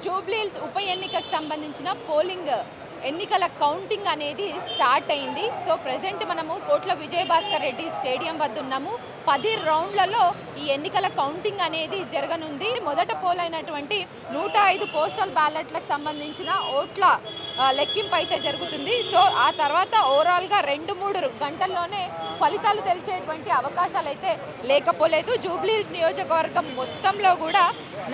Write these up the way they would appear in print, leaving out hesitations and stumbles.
జూబ్లీహిల్స్ ఉప ఎన్నికకు సంబంధించిన పోలింగ్ ఎన్నికల కౌంటింగ్ అనేది స్టార్ట్ అయింది. సో ప్రెజెంట్ మనము కోట్ల విజయభాస్కర్ రెడ్డి స్టేడియం వద్ద ఉన్నాము. 10 రౌండ్లలో ఈ ఎన్నికల కౌంటింగ్ అనేది జరగనుంది. మొదట పోల్ అయినటువంటి 105 పోస్టల్ బ్యాలెట్లకు సంబంధించిన ఓట్ల లెక్కింపు అయితే జరుగుతుంది. సో ఆ తర్వాత ఓవరాల్గా 2-3 గంటల్లోనే ఫలితాలు తెలిసేటువంటి అవకాశాలు అయితే లేకపోలేదు. జూబ్లీహిల్స్ నియోజకవర్గం మొత్తంలో కూడా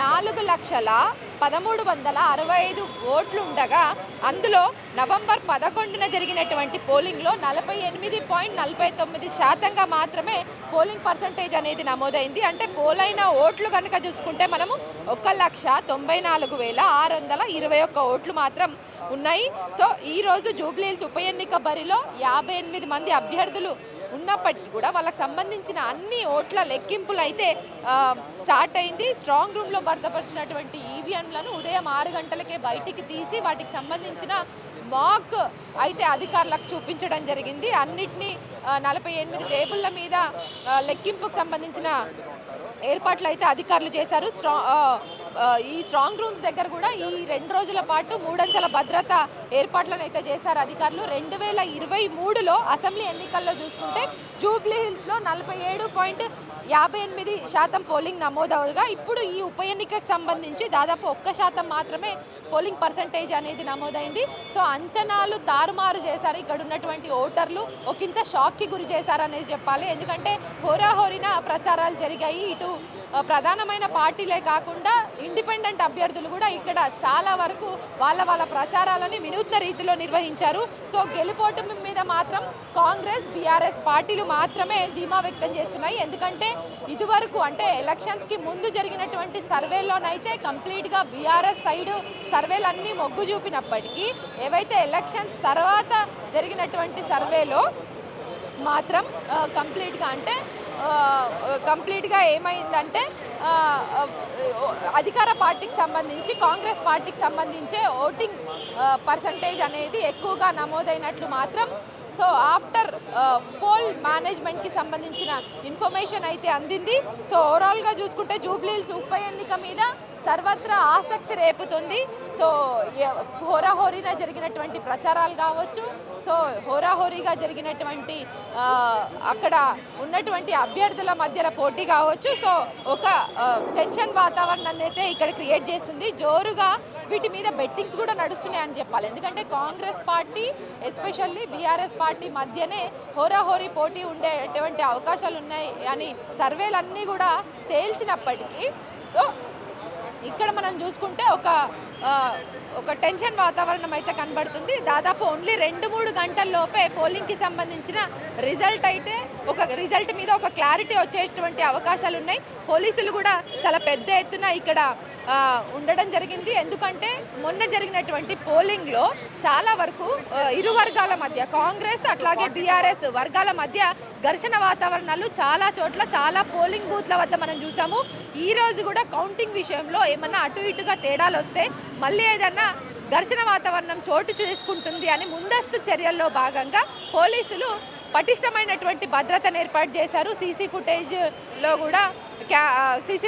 4,13,65 ఓట్లు ఉండగా అందులో నవంబర్ 11న జరిగినటువంటి పోలింగ్లో 48.49% మాత్రమే పోలింగ్ పర్సంటేజ్ అనేది నమోదైంది. అంటే పోలైన ఓట్లు కనుక చూసుకుంటే మనము 1,94,621 ఓట్లు మాత్రం ఉన్నాయి. సో ఈరోజు జూబ్లీహిల్స్ ఉప ఎన్నిక బరిలో 58 మంది అభ్యర్థులు ఉన్నప్పటికీ కూడా వాళ్ళకి సంబంధించిన అన్ని ఓట్ల లెక్కింపులు అయితే స్టార్ట్ అయింది. స్ట్రాంగ్ రూమ్లో భద్రపరిచినటువంటి ఈవీఎంలను ఉదయం 6 గంటలకే బయటికి తీసి వాటికి సంబంధించిన మాక్ అయితే అధికారులకు చూపించడం జరిగింది. అన్నిటినీ 48 టేబుల్ల మీద లెక్కింపుకు సంబంధించిన ఏర్పాట్లు అయితే అధికారులు చేశారు. ఈ స్ట్రాంగ్ రూమ్స్ దగ్గర కూడా ఈ 2 రోజుల పాటు 3 అంచెల భద్రత ఏర్పాట్లను అయితే చేశారు అధికారులు. 2023లో అసెంబ్లీ ఎన్నికల్లో చూసుకుంటే జూబ్లీహిల్స్లో 47.58% పోలింగ్ నమోదవగా ఇప్పుడు ఈ ఉప ఎన్నికకు సంబంధించి దాదాపు 1% మాత్రమే పోలింగ్ పర్సంటేజ్ అనేది నమోదైంది. సో అంచనాలు తారుమారు చేశారు ఇక్కడ ఉన్నటువంటి ఓటర్లు. ఒకంత షాక్కి గురి చేశారనేది చెప్పాలి. ఎందుకంటే హోరాహోరిన ప్రచారాలు జరిగాయి. ఇటు ప్రధానమైన పార్టీలే కాకుండా ఇండిపెండెంట్ అభ్యర్థులు కూడా ఇక్కడ చాలా వరకు వాళ్ళ ప్రచారాలని వినూత్న రీతిలో నిర్వహించారు. సో గెలుపోటమి మీద మాత్రం కాంగ్రెస్, బీఆర్ఎస్ పార్టీలు మాత్రమే ధీమా వ్యక్తం చేస్తున్నాయి. ఎందుకంటే ఇదివరకు అంటే ఎలక్షన్స్కి ముందు జరిగినటువంటి సర్వేలోనైతే కంప్లీట్గా బీఆర్ఎస్ సైడ్ సర్వేలన్నీ మొగ్గు చూపినప్పటికీ ఏవైతే ఎలక్షన్స్ తర్వాత జరిగినటువంటి సర్వేలో మాత్రం కంప్లీట్గా ఏమైందంటే అధికార పార్టీకి సంబంధించి కాంగ్రెస్ పార్టీకి సంబంధించే ఓటింగ్ పర్సంటేజ్ అనేది ఎక్కువగా నమోదైనట్లు మాత్రం సో ఆఫ్టర్ పోల్ మేనేజ్మెంట్కి సంబంధించిన ఇన్ఫర్మేషన్ అయితే అందింది. సో ఓవరాల్గా చూసుకుంటే జూబ్లీహిల్స్ ఉప ఎన్నిక మీద సర్వత్రా ఆసక్తి రేపుతుంది. సో హోరాహోరీగా జరిగినటువంటి ప్రచారాలు కావచ్చు, సో హోరాహోరీగా జరిగినటువంటి అక్కడ ఉన్నటువంటి అభ్యర్థుల మధ్యలో పోటీ కావచ్చు. సో ఒక టెన్షన్ వాతావరణాన్ని అయితే ఇక్కడ క్రియేట్ చేస్తుంది. జోరుగా వీటి మీద బెట్టింగ్స్ కూడా నడుస్తున్నాయని చెప్పాలి. ఎందుకంటే Congress party especially BRS party మధ్యనే హోరాహోరీ పోటీ ఉండేటువంటి అవకాశాలు ఉన్నాయి అని సర్వేలన్నీ కూడా తేల్చినప్పటికీ సో ఇక్కడ మనం చూసుకుంటే ఒక టెన్షన్ వాతావరణం అయితే కనబడుతుంది. దాదాపు ఓన్లీ 2-3 గంటల్లోపే పోలింగ్కి సంబంధించిన రిజల్ట్ మీద ఒక క్లారిటీ వచ్చేటువంటి అవకాశాలు ఉన్నాయి. పోలీసులు కూడా చాలా పెద్ద ఎత్తున ఇక్కడ ఉండడం జరిగింది. ఎందుకంటే మొన్న జరిగినటువంటి పోలింగ్లో చాలా వరకు ఇరు వర్గాల మధ్య కాంగ్రెస్ అట్లాగే బీఆర్ఎస్ వర్గాల మధ్య ఘర్షణ వాతావరణాలు చాలా చోట్ల చాలా పోలింగ్ బూత్ల వద్ద మనం చూసాము. ఈ రోజు కూడా కౌంటింగ్ విషయంలో ఏమన్నా అటు ఇటుగా తేడాలు వస్తే మళ్ళీ ఏదన్నా ఘర్షణ వాతావరణం చోటు చేసుకుంటుంది అని ముందస్తు చర్యల్లో భాగంగా పోలీసులు పటిష్టమైనటువంటి భద్రతను ఏర్పాటు చేశారు. సీసీ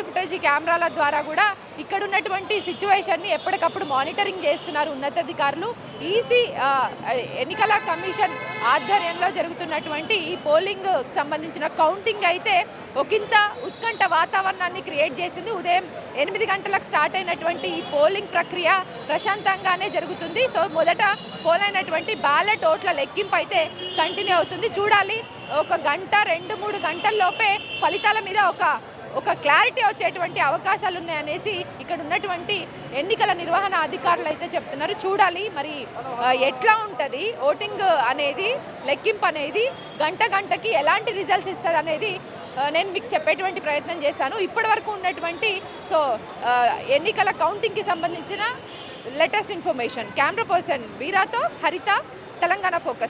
ఫుటేజ్ కెమెరాల ద్వారా కూడా ఇక్కడ ఉన్నటువంటి సిచ్యువేషన్ని ఎప్పటికప్పుడు మానిటరింగ్ చేస్తున్నారు ఉన్నతాధికారులు. ఈసీ ఎన్నికల కమిషన్ ఆధ్వర్యంలో జరుగుతున్నటువంటి ఈ పోలింగ్ సంబంధించిన కౌంటింగ్ అయితే ఒకంత ఉత్కంఠ వాతావరణాన్ని క్రియేట్ చేసింది. ఉదయం 8 గంటలకు స్టార్ట్ అయినటువంటి ఈ పోలింగ్ ప్రక్రియ ప్రశాంతంగానే జరుగుతుంది. సో మొదట పోలైనటువంటి బ్యాలెట్ ఓట్ల లెక్కింపు అయితే కంటిన్యూ అవుతుంది. చూడాలి, 1 గంట 2-3 గంటల్లోపే ఫలితాల మీద ఒక క్లారిటీ వచ్చేటువంటి అవకాశాలు ఉన్నాయనేసి ఇక్కడ ఉన్నటువంటి ఎన్నికల నిర్వహణ అధికారులు అయితే చెప్తున్నారు. చూడాలి మరి ఎట్లా ఉంటుంది ఓటింగ్ అనేది, లెక్కింపు అనేది గంటకి ఎలాంటి రిజల్ట్స్ ఇస్తుంది అనేది నేను మీకు చెప్పేటువంటి ప్రయత్నం చేశాను. ఇప్పటి వరకు ఉన్నటువంటి సో ఎన్నికల కౌంటింగ్కి సంబంధించిన లేటెస్ట్ ఇన్ఫర్మేషన్. కెమెరా పర్సన్ వీరాతో హరిత, తెలంగాణ ఫోకస్.